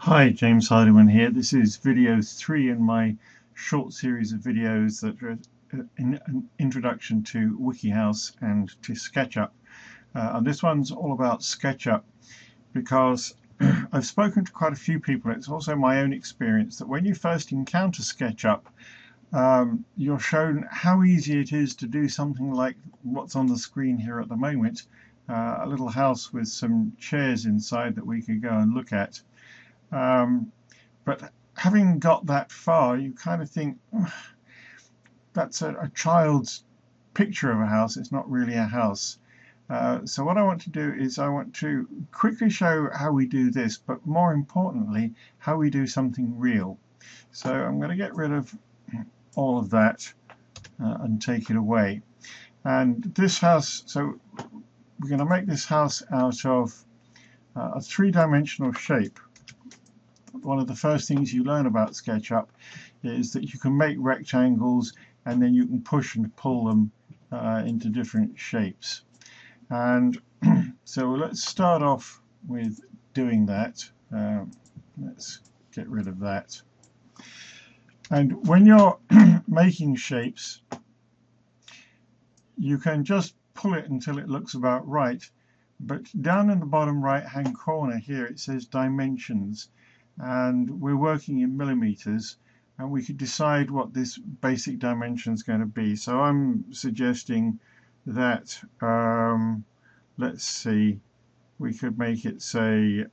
Hi, James Hardiman here. This is video 3 in my short series of videos that are an introduction to WikiHouse and to Sketchup. And this one's all about Sketchup because I've spoken to quite a few people. It's also my own experience that when you first encounter Sketchup, you're shown how easy it is to do something like what's on the screen here at the moment, a little house with some chairs inside that we could go and look at. But having got that far, you kind of think, that's a child's picture of a house. It's not really a house. So what I want to do is I want to quickly show how we do this, but more importantly, how we do something real. So I'm going to get rid of all of that and take it away. And this house, so we're going to make this house out of a three-dimensional shape. One of the first things you learn about SketchUp is that you can make rectangles and then you can push and pull them into different shapes. And so let's start off with doing that. Let's get rid of that. And when you're making shapes, you can just pull it until it looks about right. But down in the bottom right-hand corner here, it says dimensions. And we're working in millimeters, and we could decide what this basic dimension is going to be. So I'm suggesting that let's see, we could make it say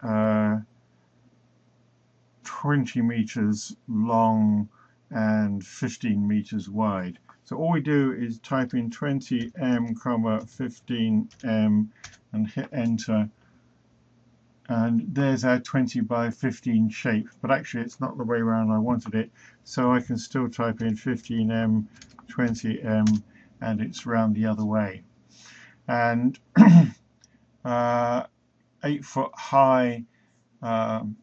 20 meters long and 15 meters wide. So all we do is type in 20m, 15m and hit enter. And there's our 20 by 15 shape, but actually it's not the way around I wanted it, so I can still type in 15m, 20m, and it's round the other way. And 8 foot high, I'm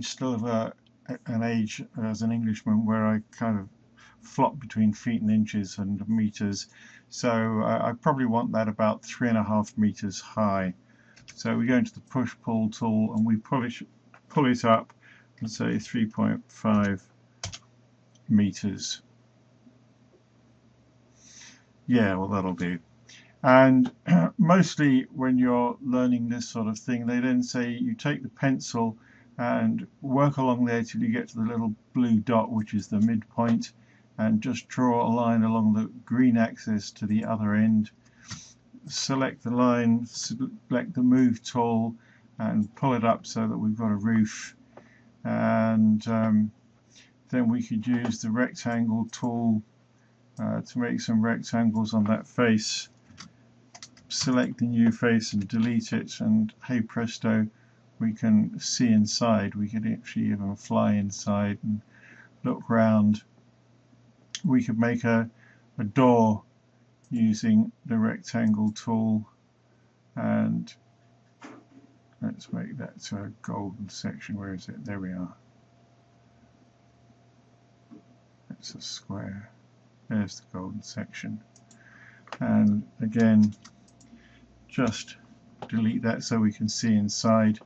still of an age as an Englishman where I kind of flop between feet and inches and meters, so I probably want that about 3.5 meters high. So we go into the push-pull tool and we pull it up and say 3.5 meters. Yeah, well, that'll do. And mostly when you're learning this sort of thing, they then say you take the pencil and work along there till you get to the little blue dot, which is the midpoint, and just draw a line along the green axis to the other end. Select the line, select the move tool and pull it up so that we've got a roof, and then we could use the rectangle tool to make some rectangles on that face. Select the new face and delete it, and hey presto, we can see inside. We could actually even fly inside and look round. We could make a door using the rectangle tool, and let's make that a golden section. Where is it? There we are. That's a square. There's the golden section. And again, just delete that so we can see inside.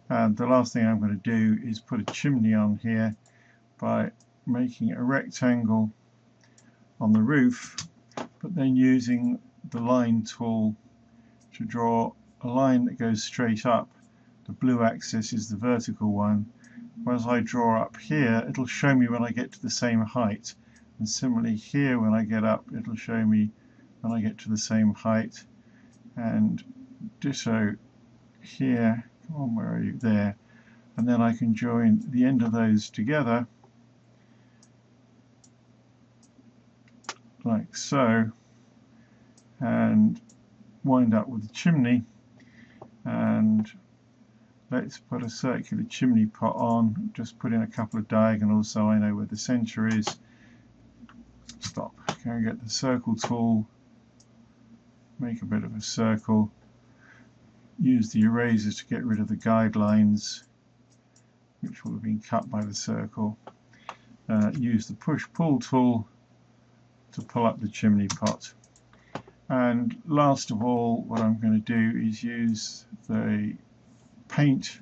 And the last thing I'm going to do is put a chimney on here by making a rectangle on the roof, but then using the line tool to draw a line that goes straight up. The blue axis is the vertical one. As I draw up here, it'll show me when I get to the same height, and similarly here when I get up, it'll show me when I get to the same height, and ditto here. Come on, where are you? There. And then I can join the end of those together like so, and wind up with the chimney. And let's put a circular chimney pot on. Just put in a couple of diagonals so I know where the center is. Stop. Go and get the circle tool, make a bit of a circle, use the eraser to get rid of the guidelines which will have been cut by the circle. Use the push-pull tool to pull up the chimney pot. And last of all, what I'm going to do is use the paint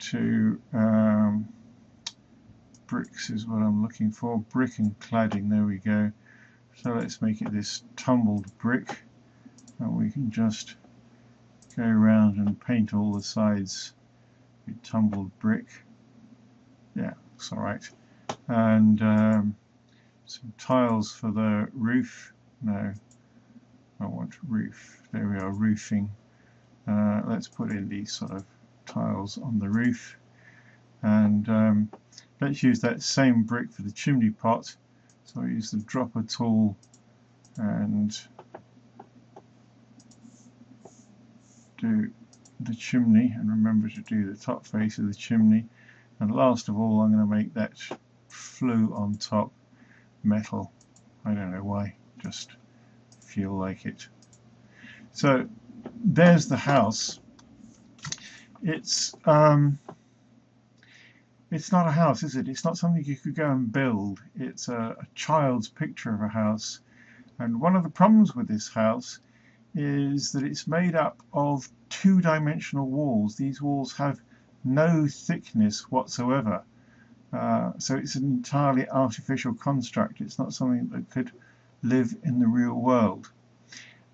to bricks is what I'm looking for. Brick and cladding, there we go. So let's make it this tumbled brick, and we can just go around and paint all the sides with tumbled brick. Yeah, looks alright. And some tiles for the roof. No, I want roof. There we are, roofing. Let's put in these sort of tiles on the roof, and let's use that same brick for the chimney pot. So I use the dropper tool and do the chimney, and remember to do the top face of the chimney. And last of all, I'm going to make that flue on top metal. I don't know why, just feel like it. So there's the house. It's not a house, is it? It's not something you could go and build. It's a child's picture of a house. And one of the problems with this house is that it's made up of two-dimensional walls. These walls have no thickness whatsoever. So it's an entirely artificial construct. It's not something that could live in the real world.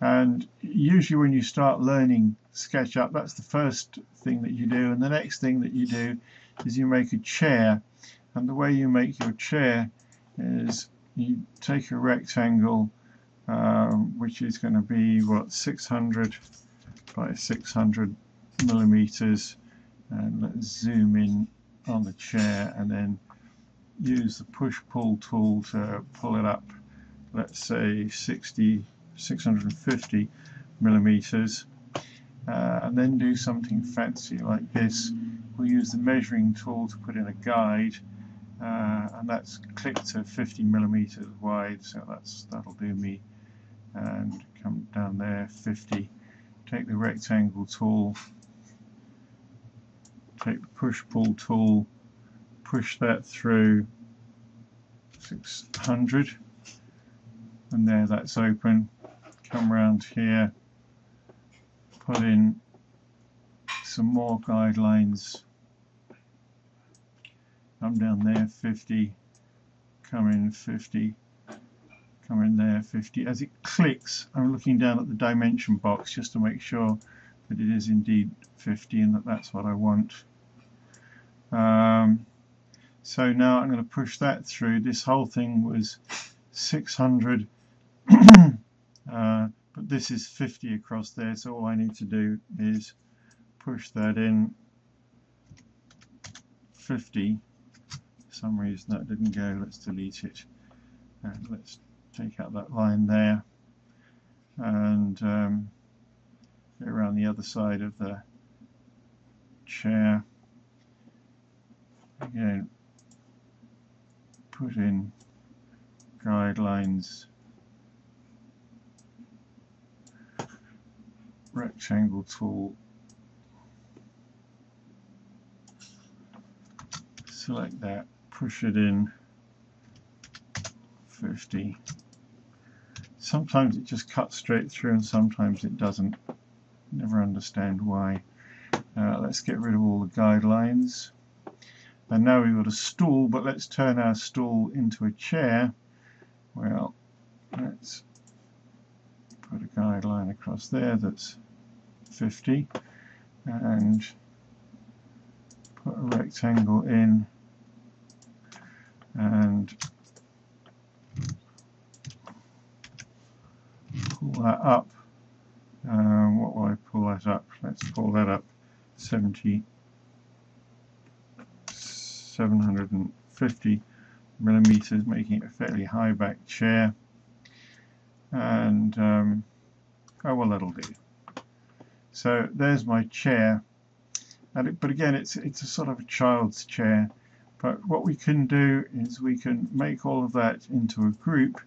And usually when you start learning SketchUp, that's the first thing that you do, and the next thing that you do is you make a chair. And the way you make your chair is you take a rectangle, which is going to be what, 600 by 600 millimeters, and let's zoom in on the chair and then use the push-pull tool to pull it up, let's say 650 millimeters, and then do something fancy like this. We'll use the measuring tool to put in a guide, and that's clicked to 50 millimeters wide, so that'll do me. And come down there, 50. Take the rectangle tool, take the push-pull tool, push that through 600, and there, that's open. Come around here, put in some more guidelines, come down there 50, come in 50, come in there 50. As it clicks, I'm looking down at the dimension box just to make sure that it is indeed 50 and that that's what I want. So now I'm going to push that through. This whole thing was 600, but this is 50 across there, so all I need to do is push that in 50. For some reason that didn't go. Let's delete it, and let's take out that line there, and go around the other side of the chair. Again, put in guidelines, rectangle tool, select that, push it in 50. Sometimes it just cuts straight through and sometimes it doesn't. Never understand why. Let's get rid of all the guidelines. And now we've got a stool, but let's turn our stool into a chair. Well, let's put a guideline across there that's 50 and put a rectangle in and pull that up. What will I pull that up? Let's pull that up 750 millimeters, making it a fairly high back chair. And oh well, that'll do. So there's my chair. But again, it's a sort of a child's chair. But what we can do is we can make all of that into a group,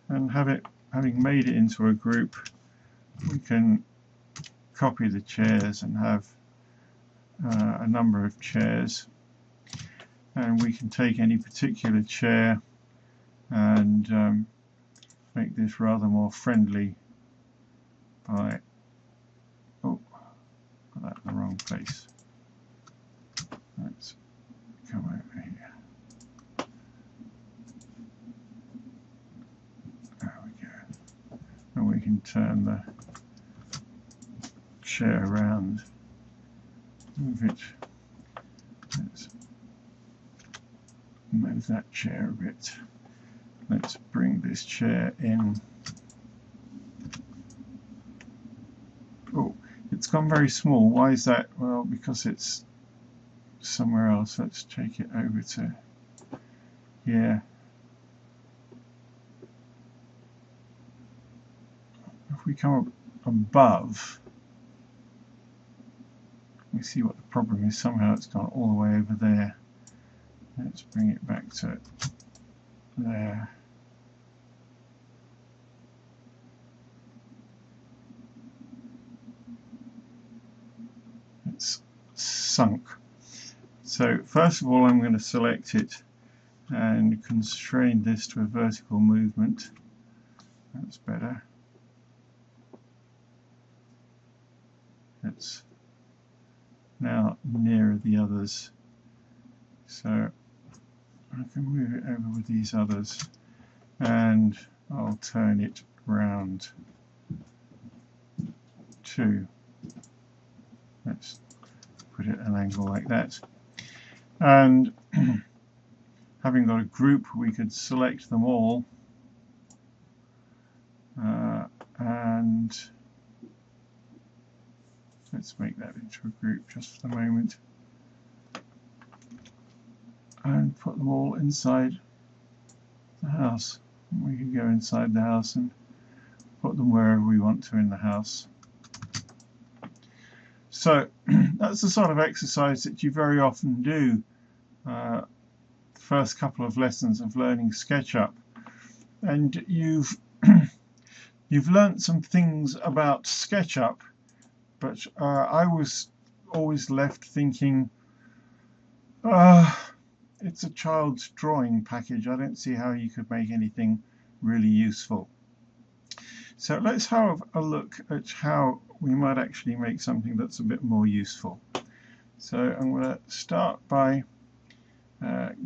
and having made it into a group, we can copy the chairs and have a number of chairs, and we can take any particular chair and make this rather more friendly by, oh, got that in the wrong place. turn the chair around, move it, let's move that chair a bit, let's bring this chair in. Oh, it's gone very small. Why is that? Well, because it's somewhere else. Let's take it over to here. If we come up above, we see what the problem is. Somehow it's gone all the way over there. Let's bring it back to there. It's sunk. So first of all, I'm going to select it and constrain this to a vertical movement. That's better. It's now nearer the others, so I can move it over with these others, and I'll turn it round too. Let's put it at an angle like that, and having got a group, we could select them all and let's make that into a group just for the moment and put them all inside the house. We can go inside the house and put them wherever we want to in the house. So that's the sort of exercise that you very often do the first couple of lessons of learning SketchUp, and you've you've learnt some things about SketchUp, but I was always left thinking, it's a child's drawing package. I don't see how you could make anything really useful. So let's have a look at how we might actually make something that's a bit more useful. So I'm going to start by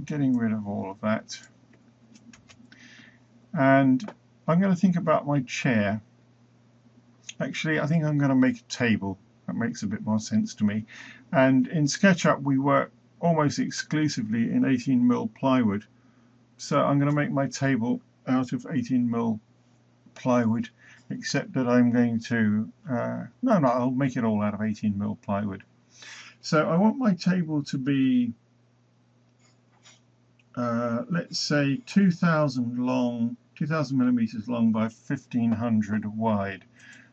getting rid of all of that, and I'm going to think about my chair. Actually, I think I'm going to make a table. That makes a bit more sense to me. And in SketchUp we work almost exclusively in 18mm plywood, so I'm going to make my table out of 18mm plywood, except that I'm going to I'll make it all out of 18mm plywood. So I want my table to be let's say 2000 millimeters long by 1500 wide.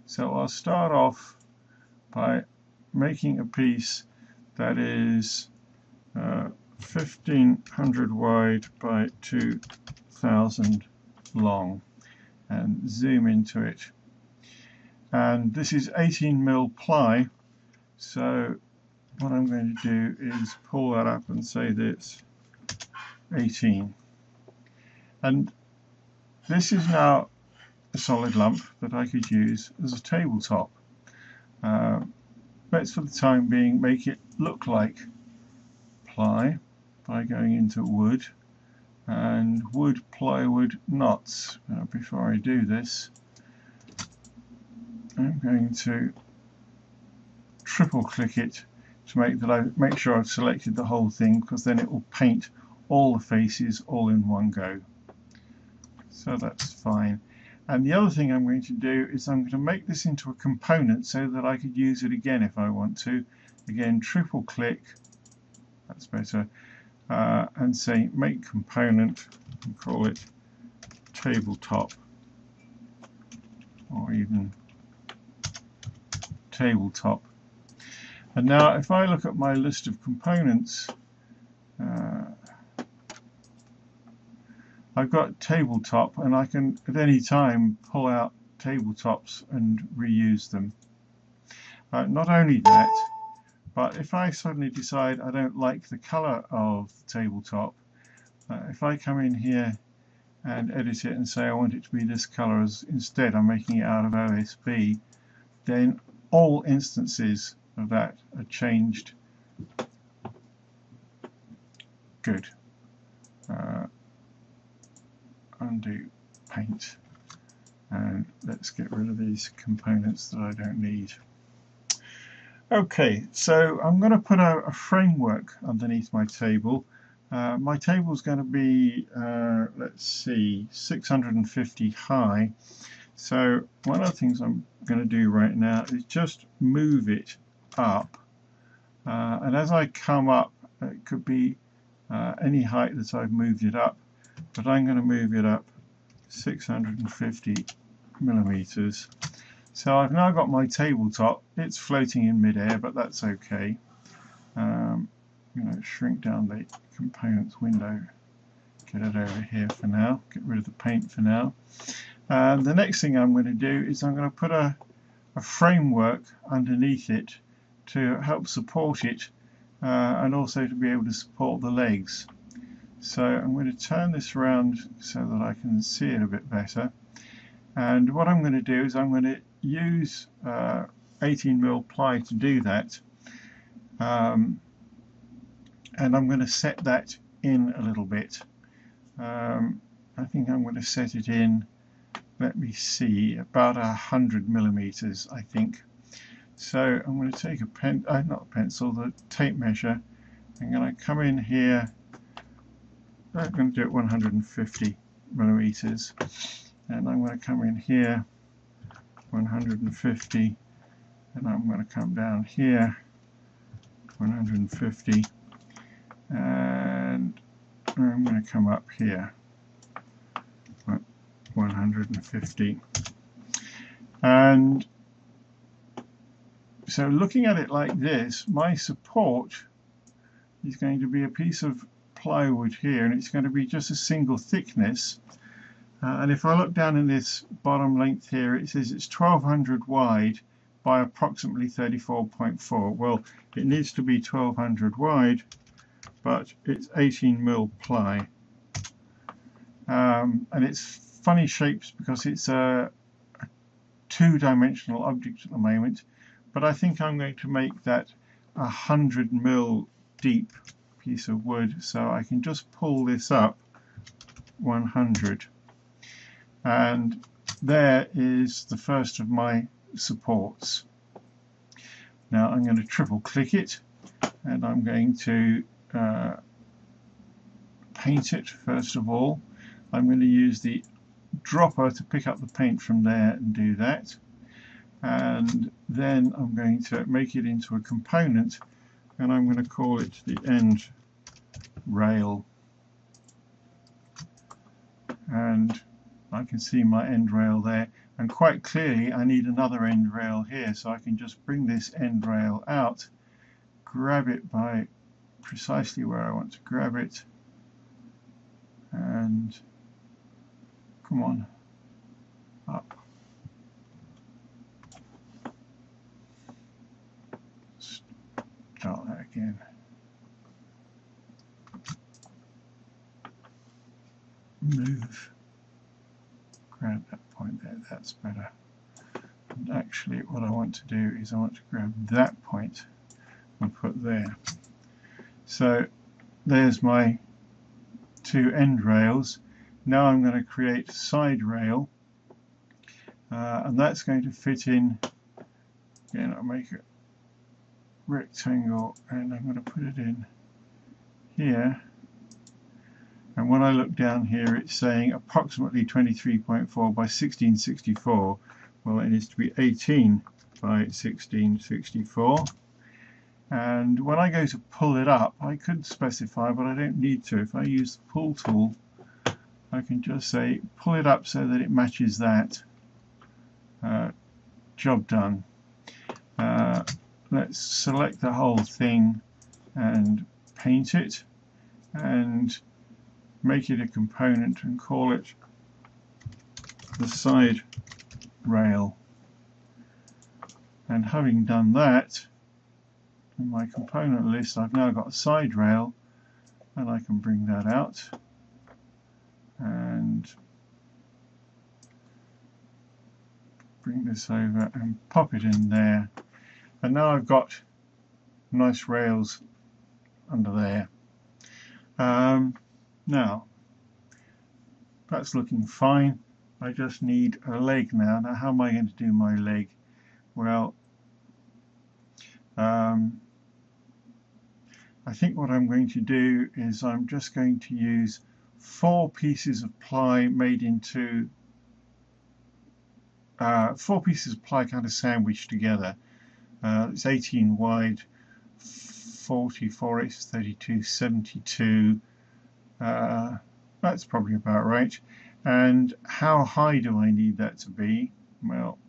So I'll start off by making a piece that is 1500 wide by 2000 long, and zoom into it. And this is 18mm ply, so what I'm going to do is pull that up and say that's 18. And this is now a solid lump that I could use as a tabletop. Let's for the time being make it look like ply by going into wood and wood plywood knots. Now, before I do this, I'm going to triple click it to make sure I've selected the whole thing, because then it will paint all the faces all in one go. So that's fine. And the other thing I'm going to do is I'm going to make this into a component so that I could use it again if I want to. Again, triple click, that's better, and say make component and call it tabletop, or even tabletop. And now if I look at my list of components, I've got tabletop, and I can at any time pull out tabletops and reuse them. Not only that, but if I suddenly decide I don't like the color of the tabletop, if I come in here and edit it and say I want it to be this color, as instead I'm making it out of OSB, then all instances of that are changed. Good. Undo paint. And let's get rid of these components that I don't need. Okay, so I'm going to put a framework underneath my table. My table is going to be, let's see, 650 high. So one of the things I'm going to do right now is just move it up. And as I come up, it could be any height that I've moved it up, but I'm going to move it up 650 millimeters. So I've now got my tabletop. It's floating in midair, but that's okay. I'm going to shrink down the components window, get it over here for now, get rid of the paint for now. The next thing I'm going to do is I'm going to put a framework underneath it to help support it and also to be able to support the legs. So I'm going to turn this around so that I can see it a bit better. And what I'm going to do is I'm going to use 18mm ply to do that. And I'm going to set that in a little bit. I think I'm going to set it in, let me see, about 100 millimeters, I think. So I'm going to take not a pencil, the tape measure. I'm going to come in here. I'm going to do it 150 millimeters. And I'm going to come in here, 150, and I'm going to come down here, 150, and I'm going to come up here, 150. And so looking at it like this, my support is going to be a piece of plywood here, and it's going to be just a single thickness. And if I look down in this bottom length here, it says it's 1200 wide by approximately 34.4. Well, it needs to be 1200 wide, but it's 18mm ply. And it's funny shapes because it's a two-dimensional object at the moment, but I think I'm going to make that 100mm deep piece of wood, so I can just pull this up 100. And there is the first of my supports. Now I'm going to triple click it, and I'm going to paint it first of all. I'm going to use the dropper to pick up the paint from there and do that. And then I'm going to make it into a component, and I'm going to call it the end rail. And I can see my end rail there, and quite clearly I need another end rail here, so I can just bring this end rail out, grab it by precisely where I want to grab it, and come on, up. Start that again. Move. Grab that point there, that's better. And actually what I want to do is I want to grab that point and put there. So there's my two end rails. Now I'm going to create a side rail, and that's going to fit in. Again, I'll make a rectangle, and I'm going to put it in here. And when I look down here, it's saying approximately 23.4 by 1664. Well, it needs to be 18 by 1664. And when I go to pull it up, I could specify, but I don't need to. If I use the pull tool, I can just say pull it up so that it matches that. Job done. Let's select the whole thing and paint it, and make it a component and call it the side rail. And having done that, in my component list I've now got a side rail, and I can bring that out and bring this over and pop it in there, and now I've got nice rails under there. Now that's looking fine. I just need a leg now. Now, how am I going to do my leg? Well, I think what I'm going to do is I'm just going to use 4 pieces of ply made into 4 pieces of ply kind of sandwiched together. It's 18 wide, 44 inches, 32, 72. That's probably about right. And how high do I need that to be? Well,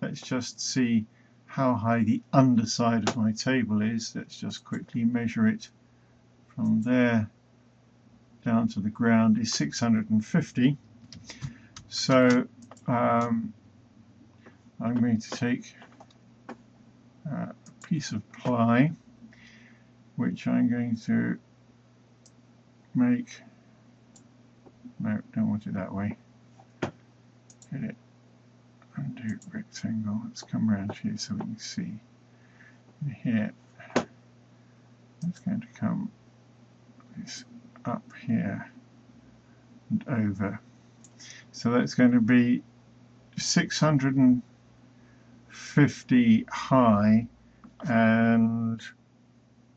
let's just see how high the underside of my table is. Let's just quickly measure it from there down to the ground is 650. So I'm going to take a piece of ply, which I'm going to make, no, don't want it that way, get it, undo rectangle, let's come around here so we can see. And here, it's going to come this up here and over. So that's going to be 650 high and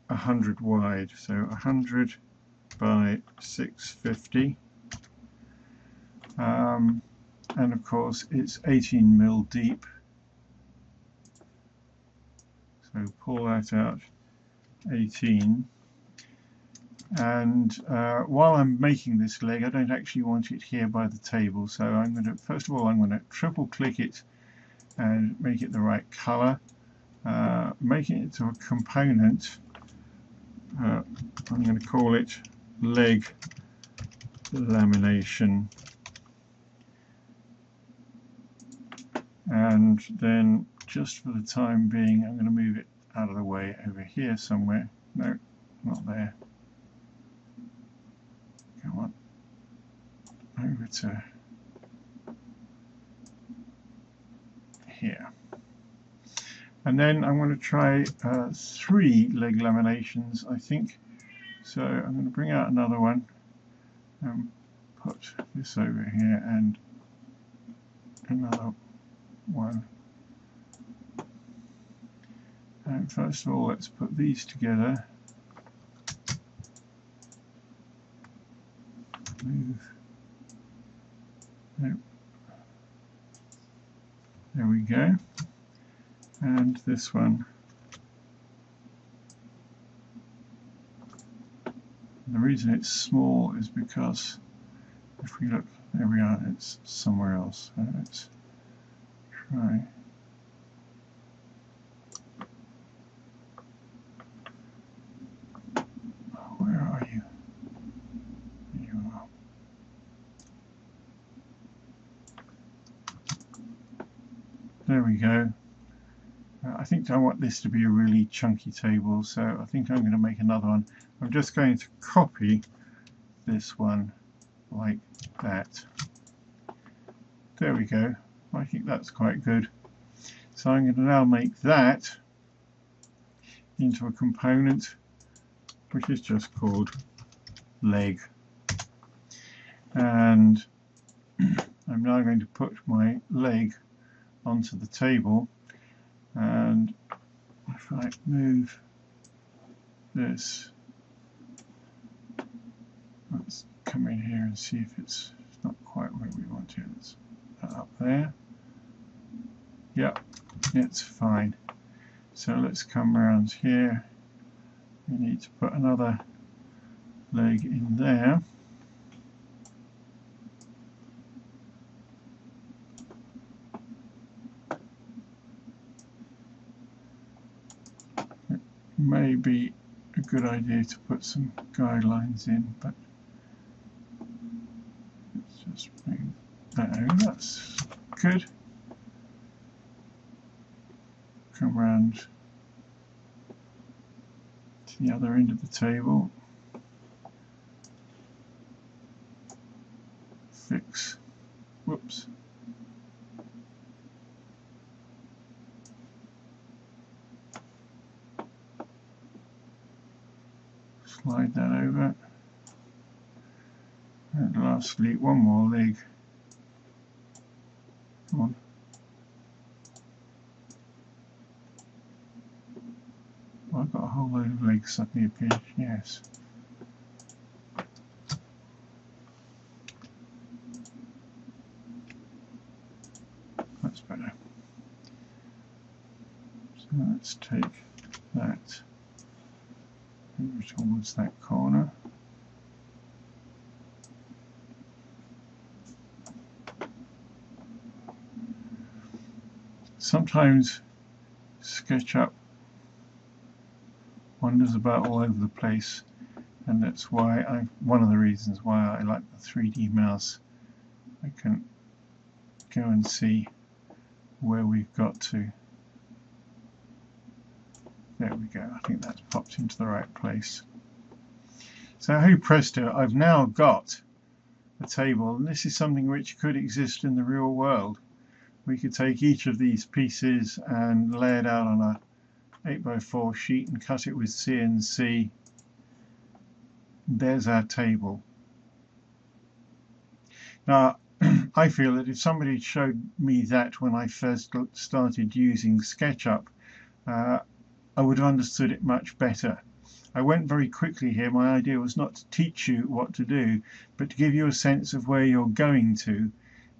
100 wide. So 100 by 650. And of course it's 18 mil deep. So pull that out, 18. And while I'm making this leg, I don't actually want it here by the table, so I'm going to, first of all, I'm going to triple click it and make it the right color, making it into a component. I'm going to call it leg lamination, and then just for the time being I'm going to move it out of the way over here somewhere. No, not there. Come on, over to here. And then I'm going to try 3 leg laminations, I think. So I'm going to bring out another one and put this over here and another one. And first of all, let's put these together. Move. Nope. There we go. And this one. The reason it's small is because if we look, there we are, it's somewhere else. So let's try. Where are you? There you are. There we go. I think I want this to be a really chunky table, so I think I'm going to make another one. I'm just going to copy this one like that. There we go. I think that's quite good. So I'm going to now make that into a component which is just called leg. And I'm now going to put my leg onto the table, and if I move this, let's come in here and see if it's not quite where we want it. Let's put that up there. Yep, it's fine. So let's come around here. We need to put another leg in there. It may be a good idea to put some guidelines in, but let's just bring that over. That's good. Come around to the other end of the table. Fix. Whoops. Slide that over. And lastly, one more leg Come on. Well, I've got a whole load of legs suddenly appeared. Yes. That's better. So let's take that over towards that corner. Sometimes Sketchup wanders about all over the place, and that's why one of the reasons why I like the 3D mouse. I can go and see where we've got to. There we go. I think that's popped into the right place. So hey presto, I've now got a table, and this is something which could exist in the real world. We could take each of these pieces and lay it out on a 8x4 sheet and cut it with CNC. There's our table. Now I feel that if somebody showed me that when I first started using SketchUp, I would have understood it much better. I went very quickly here. My idea was not to teach you what to do, but to give you a sense of where you're going to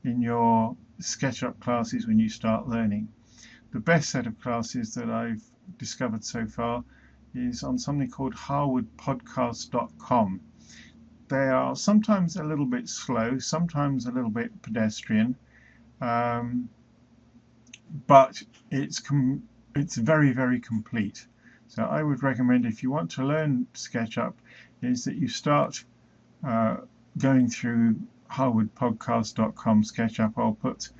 in your SketchUp classes when you start learning. The best set of classes that I've discovered so far is on something called harwoodpodcast.com. They are sometimes a little bit slow, sometimes a little bit pedestrian, but it's very, very complete. So I would recommend, if you want to learn SketchUp, is that you start going through harwoodpodcast.com SketchUp. I'll put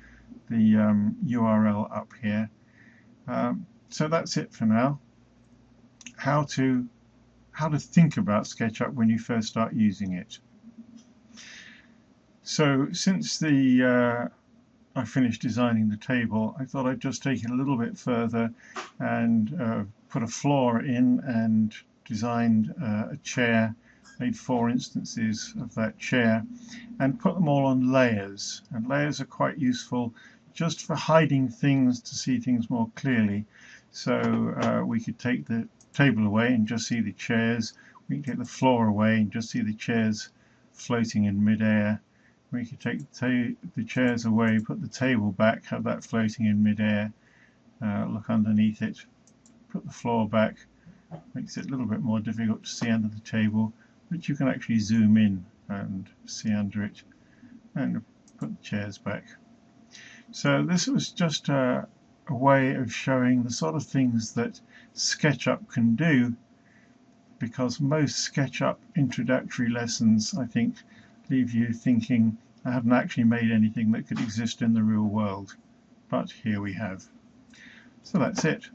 the URL up here. So that's it for now. How to think about SketchUp when you first start using it. So since I finished designing the table, I thought I'd just take it a little bit further and put a floor in and designed a chair, made 4 instances of that chair, and put them all on layers. And layers are quite useful just for hiding things, to see things more clearly. So we could take the table away and just see the chairs. We can take the floor away and just see the chairs floating in midair. We could take the chairs away, put the table back, have that floating in midair, look underneath it, put the floor back. Makes it a little bit more difficult to see under the table, but you can actually zoom in and see under it, and put the chairs back. So this was just a way of showing the sort of things that SketchUp can do, because most SketchUp introductory lessons, I think, leave you thinking, I haven't actually made anything that could exist in the real world. But here we have. So that's it.